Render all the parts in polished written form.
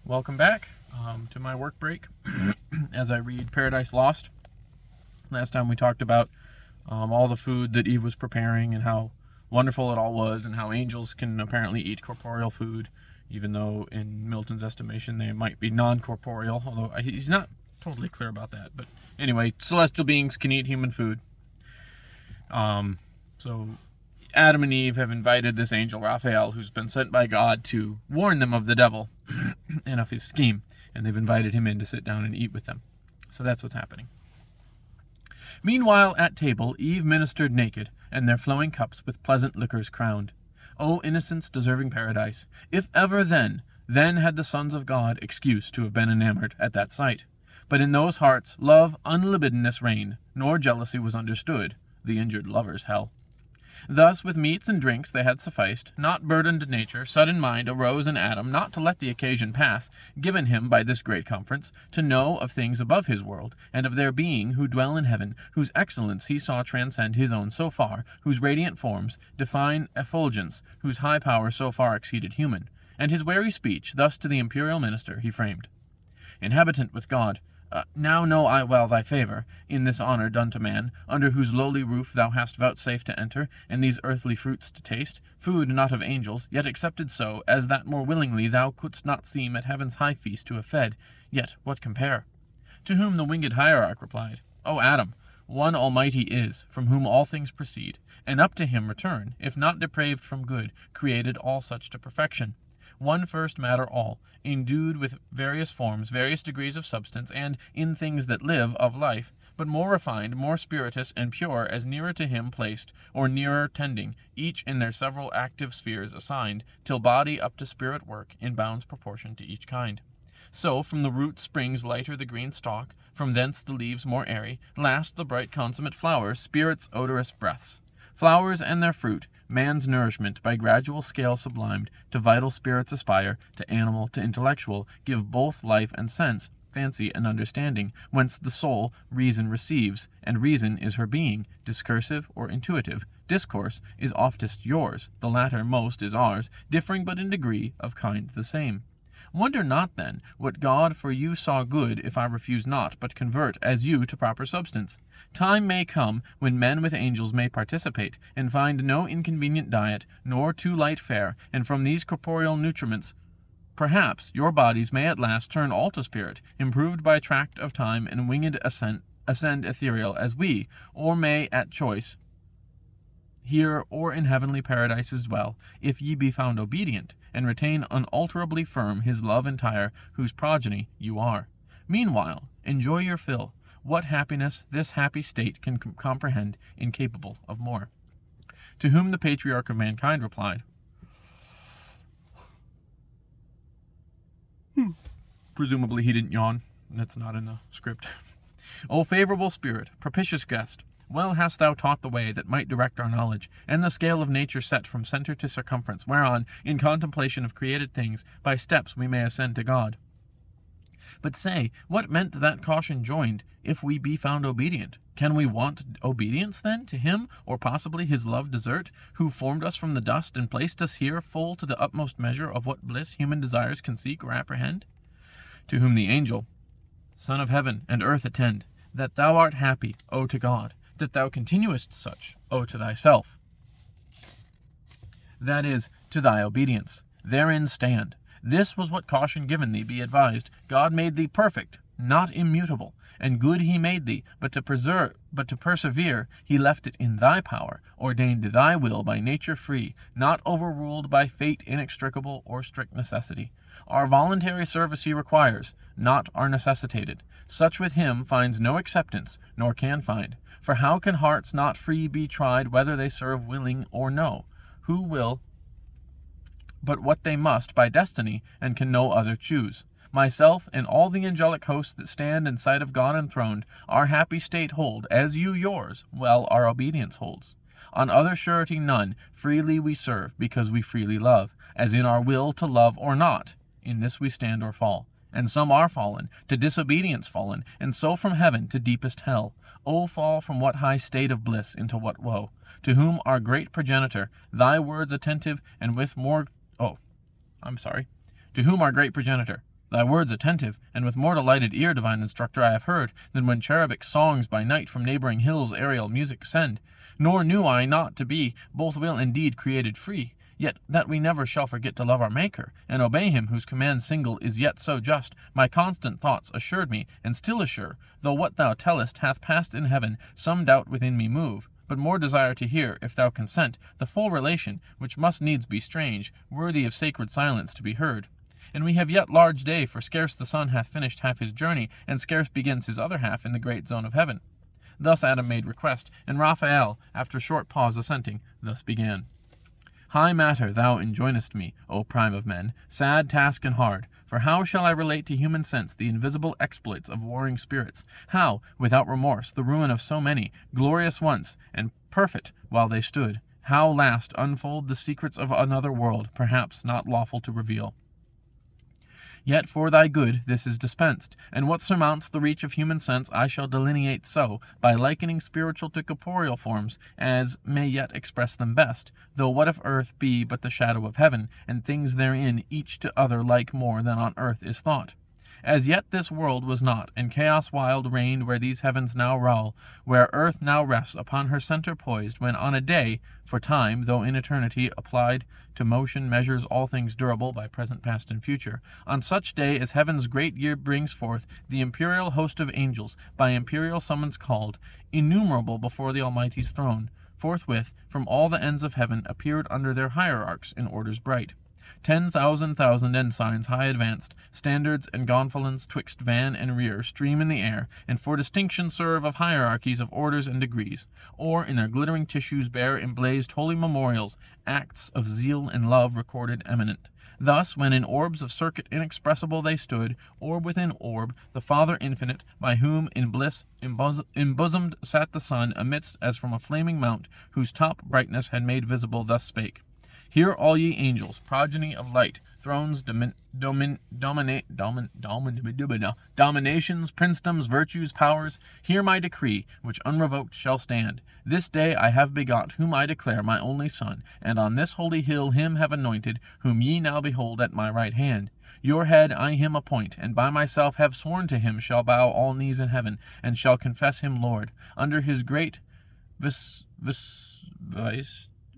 Welcome back to my work break as I read Paradise Lost. Last time we talked about all the food that Eve was preparing and how wonderful it all was, and how angels can apparently eat corporeal food, even though in Milton's estimation they might be non-corporeal, although he's not totally clear about that. But anyway, celestial beings can eat human food. So Adam and Eve have invited this angel Raphael, who's been sent by God to warn them of the devil and of his scheme, and they've invited him in to sit down and eat with them. So that's what's happening. Meanwhile, at table, Eve ministered naked, and their flowing cups with pleasant liquors crowned. O innocence deserving paradise, if ever then had the sons of God excuse to have been enamored at that sight. But in those hearts love unlibidinous reigned, nor jealousy was understood, the injured lover's hell. Thus with meats and drinks they had sufficed, not burdened nature, sudden mind arose in Adam, not to let the occasion pass, given him by this great conference, to know of things above his world, and of their being who dwell in heaven, whose excellence he saw transcend his own so far, whose radiant forms define effulgence, whose high power so far exceeded human. And his wary speech thus to the imperial minister he framed: Inhabitant with God, now know I well thy favour, in this honour done to man, under whose lowly roof thou hast vouchsafed to enter, and these earthly fruits to taste, food not of angels, yet accepted so, as that more willingly thou couldst not seem at heaven's high feast to have fed, yet what compare? To whom the winged hierarch replied, O Adam, one Almighty is, from whom all things proceed, and up to him return, if not depraved from good, created all such to perfection. One first matter all, endued with various forms, various degrees of substance, and, in things that live, of life, but more refined, more spirituous, and pure, as nearer to him placed, or nearer tending, each in their several active spheres assigned, till body up to spirit work, in bounds proportioned to each kind. So from the root springs lighter the green stalk, from thence the leaves more airy, last the bright consummate flowers, spirits' odorous breaths. Flowers and their fruit, man's nourishment, by gradual scale sublimed, to vital spirits aspire, to animal, to intellectual, give both life and sense, fancy and understanding, whence the soul reason receives, and reason is her being, discursive or intuitive. Discourse is oftest yours, the latter most is ours, differing but in degree, of kind the same. Wonder not, then, what God for you saw good, if I refuse not, but convert, as you, to proper substance. Time may come, when men with angels may participate, and find no inconvenient diet, nor too light fare, and from these corporeal nutriments, perhaps, your bodies may at last turn all to spirit, improved by tract of time and winged ascend ethereal, as we, or may, at choice, here or in heavenly paradises dwell, if ye be found obedient, and retain unalterably firm his love entire, whose progeny you are. Meanwhile, enjoy your fill. What happiness this happy state can comprehend, incapable of more. To whom the patriarch of mankind replied, Presumably he didn't yawn. That's not in the script. O favourable spirit, propitious guest, well hast thou taught the way that might direct our knowledge, and the scale of nature set from centre to circumference, whereon, in contemplation of created things, by steps we may ascend to God. But say, what meant that caution joined, if we be found obedient? Can we want obedience, then, to him, or possibly his love desert, who formed us from the dust, and placed us here full to the utmost measure of what bliss human desires can seek or apprehend? To whom the angel, Son of heaven and earth attend, that thou art happy, O to God, that thou continuest such, O to thyself. That is, to thy obedience. Therein stand. This was what caution given thee, be advised. God made thee perfect, not immutable, and good he made thee, but to persevere he left it in thy power, ordained thy will by nature free, not overruled by fate inextricable or strict necessity. Our voluntary service he requires, not our necessitated. Such with him finds no acceptance, nor can find. For how can hearts not free be tried, whether they serve willing or no? Who will but what they must by destiny, and can no other choose? Myself and all the angelic hosts that stand in sight of God enthroned, our happy state hold, as you yours, well our obedience holds. On other surety none, freely we serve, because we freely love, as in our will to love or not, in this we stand or fall. And some are fallen, to disobedience fallen, and so from heaven to deepest hell. O fall from what high state of bliss into what woe? To whom our great progenitor, thy words attentive, and with more... To whom our great progenitor, Thy words attentive, and with more delighted ear, divine instructor, I have heard, than when cherubic songs by night from neighbouring hills aerial music send. Nor knew I not to be both will and deed created free, yet that we never shall forget to love our Maker, and obey him whose command single is yet so just, my constant thoughts assured me, and still assure, though what thou tellest hath passed in heaven, some doubt within me move, but more desire to hear, if thou consent, the full relation, which must needs be strange, worthy of sacred silence to be heard. And we have yet large day, for scarce the sun hath finished half his journey, and scarce begins his other half in the great zone of heaven. Thus Adam made request, and Raphael, after short pause assenting, thus began. High matter thou enjoinest me, O prime of men, sad task and hard, for how shall I relate to human sense the invisible exploits of warring spirits? How, without remorse, the ruin of so many, glorious once, and perfect while they stood, how last unfold the secrets of another world, perhaps not lawful to reveal? Yet for thy good this is dispensed, and what surmounts the reach of human sense I shall delineate so, by likening spiritual to corporeal forms, as may yet express them best, though what if earth be but the shadow of heaven, and things therein each to other like more than on earth is thought? As yet this world was not, and chaos wild reigned where these heavens now roll, where earth now rests upon her centre poised, when on a day, for time, though in eternity applied to motion measures all things durable by present, past, and future, on such day as heaven's great year brings forth, the imperial host of angels, by imperial summons called, innumerable before the Almighty's throne, forthwith from all the ends of heaven appeared under their hierarchs in orders bright. 10,000 ensigns high advanced, standards and gonfalons twixt van and rear stream in the air, and for distinction serve of hierarchies of orders and degrees, or in their glittering tissues bear emblazed holy memorials, acts of zeal and love recorded eminent. Thus, when in orbs of circuit inexpressible they stood, orb within orb, the Father infinite, by whom in bliss embosomed sat the Son, amidst as from a flaming mount, whose top brightness had made visible, thus spake. Hear all ye angels, progeny of light, thrones, dominations, princedoms, virtues, powers, hear my decree, which unrevoked shall stand. This day I have begot whom I declare my only Son, and on this holy hill him have anointed, whom ye now behold at my right hand. Your head I him appoint, and by myself have sworn to him shall bow all knees in heaven, and shall confess him Lord, under his great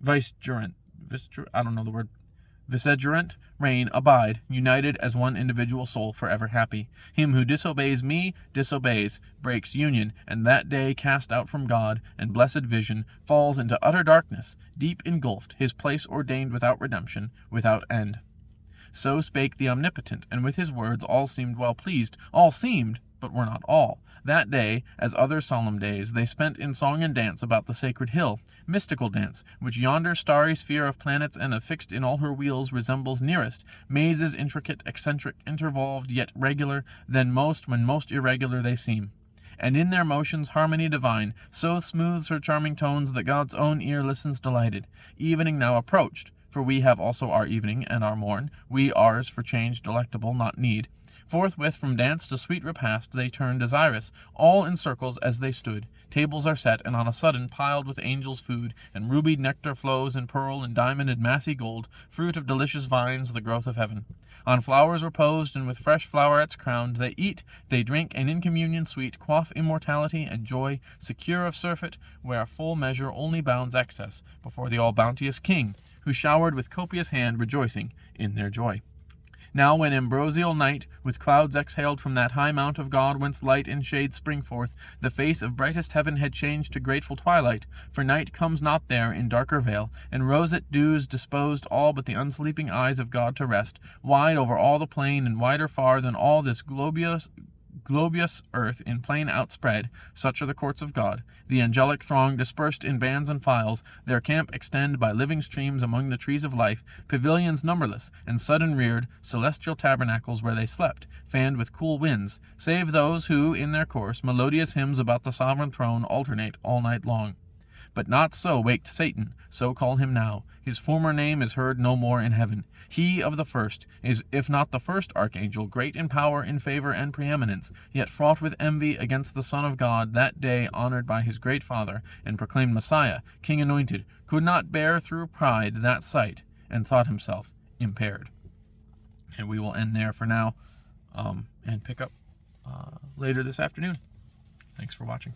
vicegerent reign abide, united as one individual soul, forever happy. Him who disobeys me, disobeys, breaks union, and that day cast out from God, and blessed vision, falls into utter darkness, deep engulfed, his place ordained without redemption, without end. So spake the Omnipotent, and with his words all seemed well pleased. All seemed, but were not all. That day, as other solemn days, they spent in song and dance about the sacred hill, mystical dance, which yonder starry sphere of planets and affixed in all her wheels resembles nearest, mazes intricate, eccentric, intervolved, yet regular, than most when most irregular they seem. And in their motions harmony divine, so smooths her charming tones that God's own ear listens delighted. Evening now approached, for we have also our evening and our morn, we ours for change delectable, not need. Forthwith from dance to sweet repast they turn desirous, all in circles as they stood. Tables are set, and on a sudden piled with angels' food, and rubied nectar flows in pearl and diamond and massy gold, fruit of delicious vines, the growth of heaven. On flowers reposed, and with fresh flowerets crowned, they eat, they drink, and in communion sweet quaff immortality and joy, secure of surfeit, where full measure only bounds excess, before the all-bounteous King, who showered with copious hand, rejoicing in their joy. Now when ambrosial night, with clouds exhaled from that high mount of God whence light and shade spring forth, the face of brightest heaven had changed to grateful twilight, for night comes not there in darker veil, and roseate dews disposed all but the unsleeping eyes of God to rest, wide over all the plain, and wider far than all this globuous earth in plain outspread, such are the courts of God. The angelic throng dispersed in bands and files, their camp extend by living streams among the trees of life, pavilions numberless, and sudden reared, celestial tabernacles where they slept, fanned with cool winds, save those who, in their course, melodious hymns about the sovereign throne alternate all night long. But not so waked Satan, so call him now. His former name is heard no more in heaven. He of the first is, if not the first archangel, great in power, in favor, and preeminence, yet fraught with envy against the Son of God, that day honored by his great Father, and proclaimed Messiah, King anointed, could not bear through pride that sight, and thought himself impaired. And we will end there for now. and pick up later this afternoon. Thanks for watching.